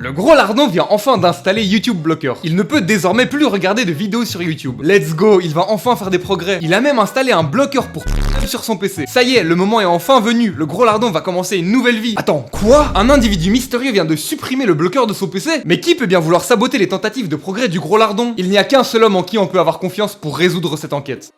Le gros lardon vient enfin d'installer YouTube Blocker. Il ne peut désormais plus regarder de vidéos sur YouTube. Let's go, il va enfin faire des progrès. Il a même installé un bloqueur pour sur son PC. Ça y est, le moment est enfin venu. Le gros lardon va commencer une nouvelle vie. Attends, quoi? Un individu mystérieux vient de supprimer le bloqueur de son PC? Mais qui peut bien vouloir saboter les tentatives de progrès du gros lardon? Il n'y a qu'un seul homme en qui on peut avoir confiance pour résoudre cette enquête.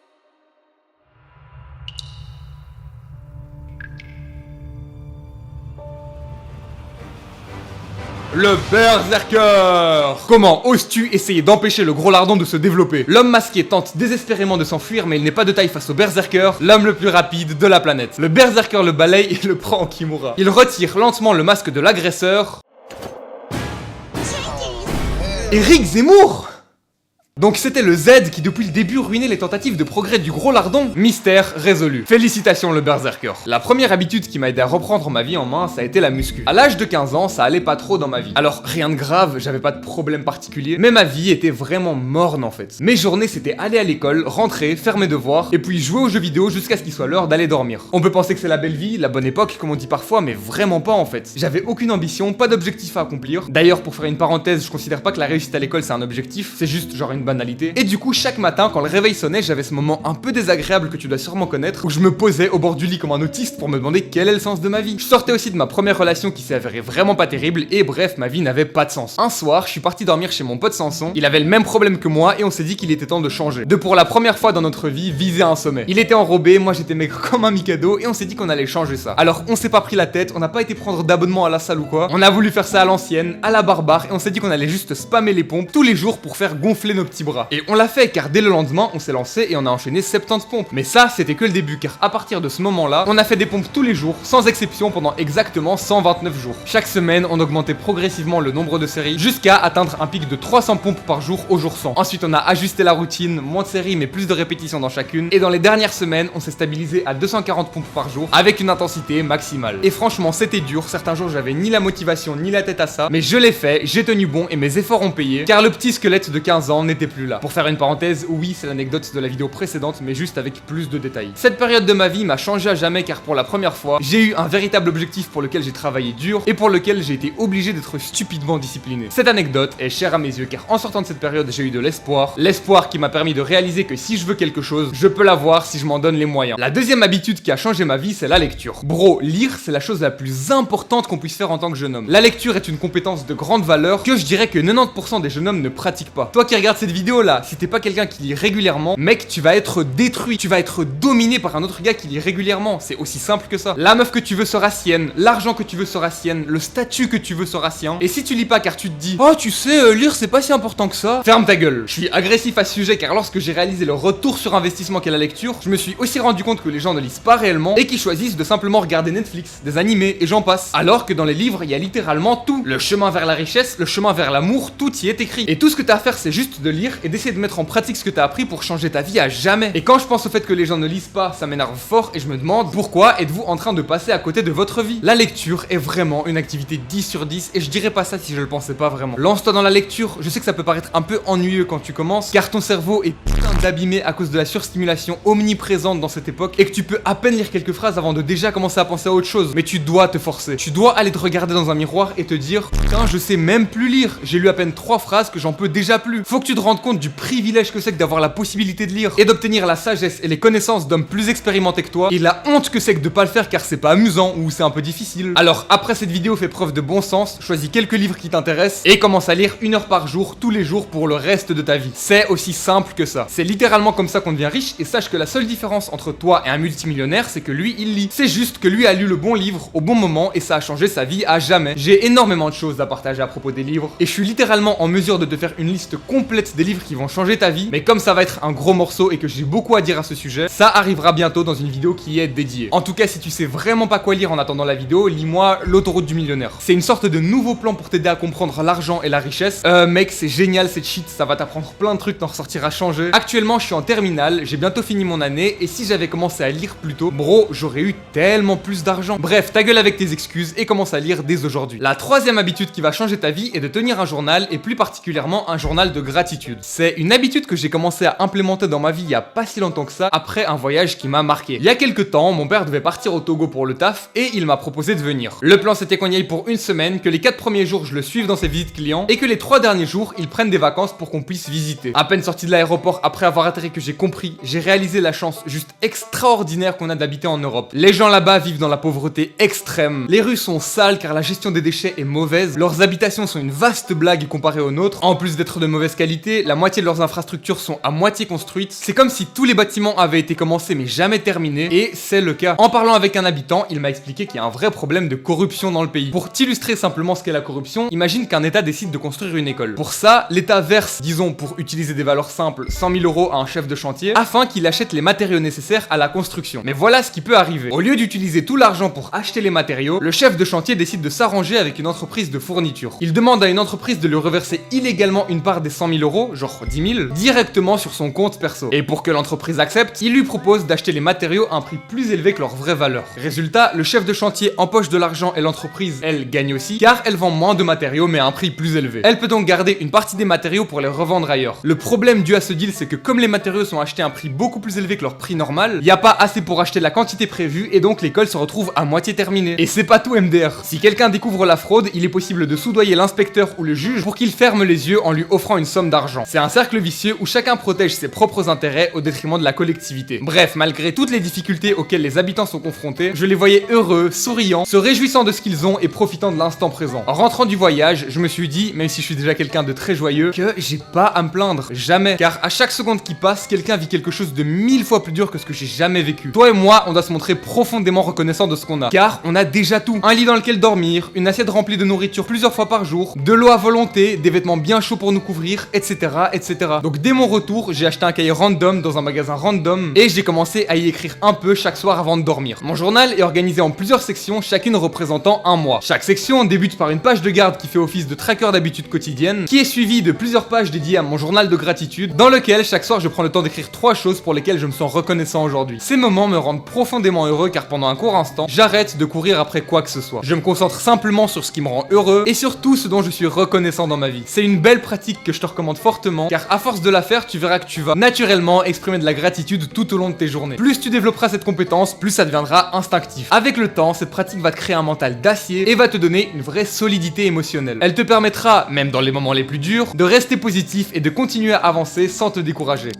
Le Berserker! Comment oses-tu essayer d'empêcher le gros lardon de se développer? L'homme masqué tente désespérément de s'enfuir, mais il n'est pas de taille face au Berserker, l'homme le plus rapide de la planète. Le Berserker le balaye et le prend en Kimura. Il retire lentement le masque de l'agresseur. Éric Zemmour! Donc c'était le Z qui depuis le début ruinait les tentatives de progrès du gros lardon. Mystère résolu. Félicitations le Berserker. La première habitude qui m'a aidé à reprendre ma vie en main, ça a été la muscu. À l'âge de 15 ans, ça allait pas trop dans ma vie. Alors rien de grave, j'avais pas de problème particulier, mais ma vie était vraiment morne en fait. Mes journées c'était aller à l'école, rentrer, faire mes devoirs, et puis jouer aux jeux vidéo jusqu'à ce qu'il soit l'heure d'aller dormir. On peut penser que c'est la belle vie, la bonne époque comme on dit parfois, mais vraiment pas en fait. J'avais aucune ambition, pas d'objectif à accomplir. D'ailleurs pour faire une parenthèse, je considère pas que la réussite à l'école c'est un objectif, c'est juste genre une banalité. Et du coup, chaque matin, quand le réveil sonnait, j'avais ce moment un peu désagréable que tu dois sûrement connaître, où je me posais au bord du lit comme un autiste pour me demander quel est le sens de ma vie. Je sortais aussi de ma première relation qui s'est avérée vraiment pas terrible, et bref, ma vie n'avait pas de sens. Un soir, je suis parti dormir chez mon pote Samson, il avait le même problème que moi, et on s'est dit qu'il était temps de changer. De pour la première fois dans notre vie, viser un sommet. Il était enrobé, moi j'étais maigre comme un Mikado, et on s'est dit qu'on allait changer ça. Alors, on s'est pas pris la tête, on n'a pas été prendre d'abonnement à la salle ou quoi, on a voulu faire ça à l'ancienne, à la barbare, et on s'est dit qu'on allait juste spammer les pompes tous les jours pour faire gonfler nos petits bras. Et on l'a fait car dès le lendemain, on s'est lancé et on a enchaîné 70 pompes. Mais ça, c'était que le début car à partir de ce moment-là, on a fait des pompes tous les jours, sans exception pendant exactement 129 jours. Chaque semaine, on augmentait progressivement le nombre de séries jusqu'à atteindre un pic de 300 pompes par jour au jour 100. Ensuite, on a ajusté la routine, moins de séries mais plus de répétitions dans chacune. Et dans les dernières semaines, on s'est stabilisé à 240 pompes par jour avec une intensité maximale. Et franchement, c'était dur. Certains jours, j'avais ni la motivation ni la tête à ça. Mais je l'ai fait, j'ai tenu bon et mes efforts ont payé car le petit squelette de 15 ans n'était plus là. Pour faire une parenthèse, oui, c'est l'anecdote de la vidéo précédente, mais juste avec plus de détails. Cette période de ma vie m'a changé à jamais car pour la première fois, j'ai eu un véritable objectif pour lequel j'ai travaillé dur et pour lequel j'ai été obligé d'être stupidement discipliné. Cette anecdote est chère à mes yeux car en sortant de cette période, j'ai eu de l'espoir. L'espoir qui m'a permis de réaliser que si je veux quelque chose, je peux l'avoir si je m'en donne les moyens. La deuxième habitude qui a changé ma vie, c'est la lecture. Bro, lire, c'est la chose la plus importante qu'on puisse faire en tant que jeune homme. La lecture est une compétence de grande valeur que je dirais que 90% des jeunes hommes ne pratiquent pas. Toi qui regardes cette vidéo là, si t'es pas quelqu'un qui lit régulièrement, mec, tu vas être détruit, tu vas être dominé par un autre gars qui lit régulièrement, c'est aussi simple que ça. La meuf que tu veux sera sienne, l'argent que tu veux sera sienne, le statut que tu veux sera sien. Et si tu lis pas car tu te dis oh tu sais, lire c'est pas si important que ça, ferme ta gueule. Je suis agressif à ce sujet car lorsque j'ai réalisé le retour sur investissement qu'est la lecture, je me suis aussi rendu compte que les gens ne lisent pas réellement et qu'ils choisissent de simplement regarder Netflix, des animés et j'en passe. Alors que dans les livres, il y a littéralement tout. Le chemin vers la richesse, le chemin vers l'amour, tout y est écrit. Et tout ce que t'as à faire c'est juste de lire et d'essayer de mettre en pratique ce que t'as appris pour changer ta vie à jamais. Et quand je pense au fait que les gens ne lisent pas, ça m'énerve fort et je me demande pourquoi êtes-vous en train de passer à côté de votre vie? La lecture est vraiment une activité 10 sur 10 et je dirais pas ça si je le pensais pas vraiment. Lance-toi dans la lecture, je sais que ça peut paraître un peu ennuyeux quand tu commences car ton cerveau est putain d'abîmé à cause de la surstimulation omniprésente dans cette époque et que tu peux à peine lire quelques phrases avant de déjà commencer à penser à autre chose. Mais tu dois te forcer. Tu dois aller te regarder dans un miroir et te dire putain je sais même plus lire. J'ai lu à peine 3 phrases que j'en peux déjà plus. Faut que tu te rendes compte du privilège que c'est que d'avoir la possibilité de lire et d'obtenir la sagesse et les connaissances d'hommes plus expérimentés que toi et la honte que c'est que de pas le faire car c'est pas amusant ou c'est un peu difficile. Alors après cette vidéo fais preuve de bon sens, choisis quelques livres qui t'intéressent et commence à lire 1 heure par jour tous les jours pour le reste de ta vie. C'est aussi simple que ça. C'est littéralement comme ça qu'on devient riche et sache que la seule différence entre toi et un multimillionnaire c'est que lui il lit. C'est juste que lui a lu le bon livre au bon moment et ça a changé sa vie à jamais. J'ai énormément de choses à partager à propos des livres et je suis littéralement en mesure de te faire une liste complète des livres qui vont changer ta vie, mais comme ça va être un gros morceau et que j'ai beaucoup à dire à ce sujet, ça arrivera bientôt dans une vidéo qui est dédiée. En tout cas, si tu sais vraiment pas quoi lire en attendant la vidéo, lis-moi L'autoroute du millionnaire. C'est une sorte de nouveau plan pour t'aider à comprendre l'argent et la richesse. Mec, c'est génial cette shit, ça va t'apprendre plein de trucs, t'en ressortir changer. Actuellement, je suis en terminale, j'ai bientôt fini mon année et si j'avais commencé à lire plus tôt, bro, j'aurais eu tellement plus d'argent. Bref, ta gueule avec tes excuses et commence à lire dès aujourd'hui. La troisième habitude qui va changer ta vie est de tenir un journal et plus particulièrement un journal de gratitude. gratitude. C'est une habitude que j'ai commencé à implémenter dans ma vie il y a pas si longtemps que ça, après un voyage qui m'a marqué. Il y a quelques temps, mon père devait partir au Togo pour le taf et il m'a proposé de venir. Le plan c'était qu'on y aille pour une semaine, que les 4 premiers jours je le suive dans ses visites clients et que les 3 derniers jours il prenne des vacances pour qu'on puisse visiter. À peine sorti de l'aéroport après avoir atterri que j'ai compris, j'ai réalisé la chance juste extraordinaire qu'on a d'habiter en Europe. Les gens là-bas vivent dans la pauvreté extrême. Les rues sont sales car la gestion des déchets est mauvaise. Leurs habitations sont une vaste blague comparée aux nôtres. En plus d'être de mauvaise qualité, la moitié de leurs infrastructures sont à moitié construites. C'est comme si tous les bâtiments avaient été commencés mais jamais terminés, et c'est le cas. En parlant avec un habitant, il m'a expliqué qu'il y a un vrai problème de corruption dans le pays. Pour t'illustrer simplement ce qu'est la corruption, imagine qu'un état décide de construire une école. Pour ça, l'état verse, disons pour utiliser des valeurs simples, 100 000 € à un chef de chantier, afin qu'il achète les matériaux nécessaires à la construction. Mais voilà ce qui peut arriver. Au lieu d'utiliser tout l'argent pour acheter les matériaux, le chef de chantier décide de s'arranger avec une entreprise de fourniture. Il demande à une entreprise de lui reverser illégalement une part des 100 000 €, genre 10 000, directement sur son compte perso. Et pour que l'entreprise accepte, il lui propose d'acheter les matériaux à un prix plus élevé que leur vraie valeur. Résultat, le chef de chantier empoche de l'argent et l'entreprise, elle, gagne aussi, car elle vend moins de matériaux mais à un prix plus élevé. Elle peut donc garder une partie des matériaux pour les revendre ailleurs. Le problème dû à ce deal, c'est que comme les matériaux sont achetés à un prix beaucoup plus élevé que leur prix normal, il n'y a pas assez pour acheter la quantité prévue et donc l'école se retrouve à moitié terminée. Et c'est pas tout MDR. Si quelqu'un découvre la fraude, il est possible de soudoyer l'inspecteur ou le juge pour qu'il ferme les yeux en lui offrant une somme d'argent. C'est un cercle vicieux où chacun protège ses propres intérêts au détriment de la collectivité. Bref, malgré toutes les difficultés auxquelles les habitants sont confrontés, je les voyais heureux, souriants, se réjouissant de ce qu'ils ont et profitant de l'instant présent. En rentrant du voyage, je me suis dit, même si je suis déjà quelqu'un de très joyeux, que j'ai pas à me plaindre, jamais. Car à chaque seconde qui passe, quelqu'un vit quelque chose de 1000 fois plus dur que ce que j'ai jamais vécu. Toi et moi, on doit se montrer profondément reconnaissant de ce qu'on a. Car on a déjà tout. Un lit dans lequel dormir, une assiette remplie de nourriture plusieurs fois par jour, de l'eau à volonté, des vêtements bien chauds pour nous couvrir, etc., etc. Donc dès mon retour, j'ai acheté un cahier random dans un magasin random et j'ai commencé à y écrire un peu chaque soir avant de dormir. Mon journal est organisé en plusieurs sections, chacune représentant un mois. Chaque section débute par une page de garde qui fait office de tracker d'habitudes quotidiennes, qui est suivie de plusieurs pages dédiées à mon journal de gratitude, dans lequel chaque soir je prends le temps d'écrire 3 choses pour lesquelles je me sens reconnaissant aujourd'hui. Ces moments me rendent profondément heureux car pendant un court instant, j'arrête de courir après quoi que ce soit. Je me concentre simplement sur ce qui me rend heureux et sur tout ce dont je suis reconnaissant dans ma vie. C'est une belle pratique que je te recommande fortement car à force de la faire, tu verras que tu vas naturellement exprimer de la gratitude tout au long de tes journées. Plus tu développeras cette compétence, plus ça deviendra instinctif. Avec le temps, cette pratique va te créer un mental d'acier et va te donner une vraie solidité émotionnelle. Elle te permettra, même dans les moments les plus durs, de rester positif et de continuer à avancer sans te décourager.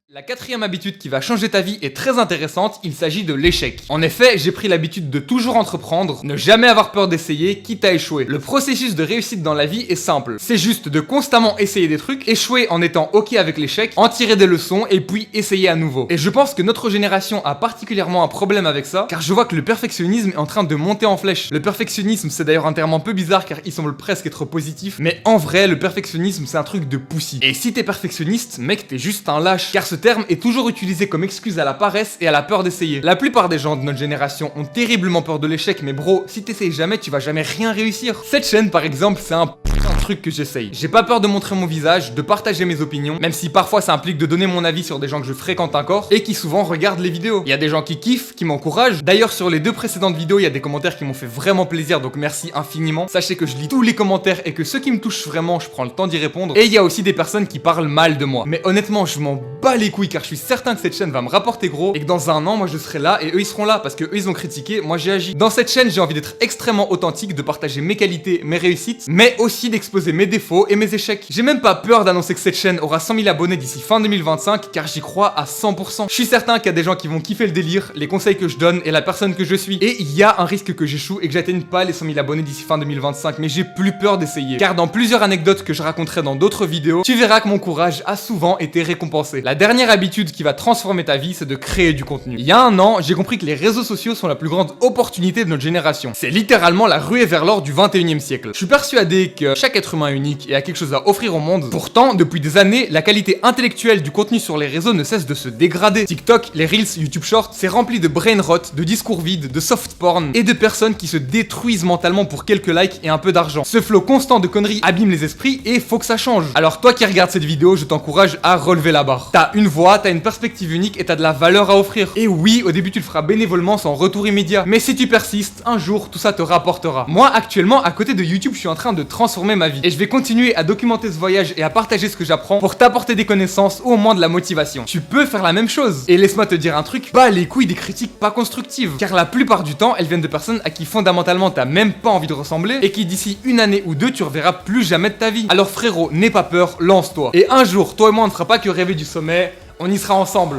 La 4e habitude qui va changer ta vie est très intéressante, il s'agit de l'échec. En effet, j'ai pris l'habitude de toujours entreprendre, ne jamais avoir peur d'essayer, quitte à échouer. Le processus de réussite dans la vie est simple. C'est juste de constamment essayer des trucs, échouer en étant ok avec l'échec, en tirer des leçons et puis essayer à nouveau. Et je pense que notre génération a particulièrement un problème avec ça, car je vois que le perfectionnisme est en train de monter en flèche. Le perfectionnisme, c'est d'ailleurs un terme un peu bizarre car il semble presque être positif, mais en vrai, le perfectionnisme c'est un truc de poussi. Et si t'es perfectionniste, mec, t'es juste un lâche, car ce terme est toujours utilisé comme excuse à la paresse et à la peur d'essayer. La plupart des gens de notre génération ont terriblement peur de l'échec, mais bro, si t'essayes jamais, tu vas jamais rien réussir. Cette chaîne, par exemple, c'est un truc que j'essaye. J'ai pas peur de montrer mon visage, de partager mes opinions, même si parfois ça implique de donner mon avis sur des gens que je fréquente encore et qui souvent regardent les vidéos. Il y a des gens qui kiffent, qui m'encouragent. D'ailleurs, sur les 2 précédentes vidéos, il y a des commentaires qui m'ont fait vraiment plaisir, donc merci infiniment. Sachez que je lis tous les commentaires et que ceux qui me touchent vraiment, je prends le temps d'y répondre. Et il y a aussi des personnes qui parlent mal de moi. Mais honnêtement, je m'en bats les couilles car je suis certain que cette chaîne va me rapporter gros et que dans un an, moi je serai là et eux ils seront là parce que eux ils ont critiqué, moi j'ai agi. Dans cette chaîne, j'ai envie d'être extrêmement authentique, de partager mes qualités, mes réussites, mais aussi d'exposer mes défauts et mes échecs. J'ai même pas peur d'annoncer que cette chaîne aura 100 000 abonnés d'ici fin 2025 car j'y crois à 100%. Je suis certain qu'il y a des gens qui vont kiffer le délire, les conseils que je donne et la personne que je suis. Et il y a un risque que j'échoue et que j'atteigne pas les 100 000 abonnés d'ici fin 2025, mais j'ai plus peur d'essayer. Car dans plusieurs anecdotes que je raconterai dans d'autres vidéos, tu verras que mon courage a souvent été récompensé. La dernière habitude qui va transformer ta vie, c'est de créer du contenu. Il y a un an, j'ai compris que les réseaux sociaux sont la plus grande opportunité de notre génération. C'est littéralement la ruée vers l'or du 21e siècle. Je suis persuadé que chaque être être humain unique et a quelque chose à offrir au monde. Pourtant, depuis des années, la qualité intellectuelle du contenu sur les réseaux ne cesse de se dégrader. TikTok, les Reels, YouTube Short, c'est rempli de brain rot, de discours vides, de soft porn et de personnes qui se détruisent mentalement pour quelques likes et un peu d'argent. Ce flot constant de conneries abîme les esprits et faut que ça change. Alors toi qui regardes cette vidéo, je t'encourage à relever la barre. T'as une voix, t'as une perspective unique et t'as de la valeur à offrir. Et oui, au début tu le feras bénévolement sans retour immédiat. Mais si tu persistes, un jour tout ça te rapportera. Moi actuellement, à côté de YouTube, je suis en train de transformer ma vie. Et je vais continuer à documenter ce voyage et à partager ce que j'apprends pour t'apporter des connaissances ou au moins de la motivation. Tu peux faire la même chose. Et laisse-moi te dire un truc, bats les couilles des critiques pas constructives. Car la plupart du temps, elles viennent de personnes à qui fondamentalement t'as même pas envie de ressembler et qui d'ici une année ou deux, tu reverras plus jamais de ta vie. Alors frérot, n'aie pas peur, lance-toi. Et un jour, toi et moi on ne fera pas que rêver du sommet, on y sera ensemble.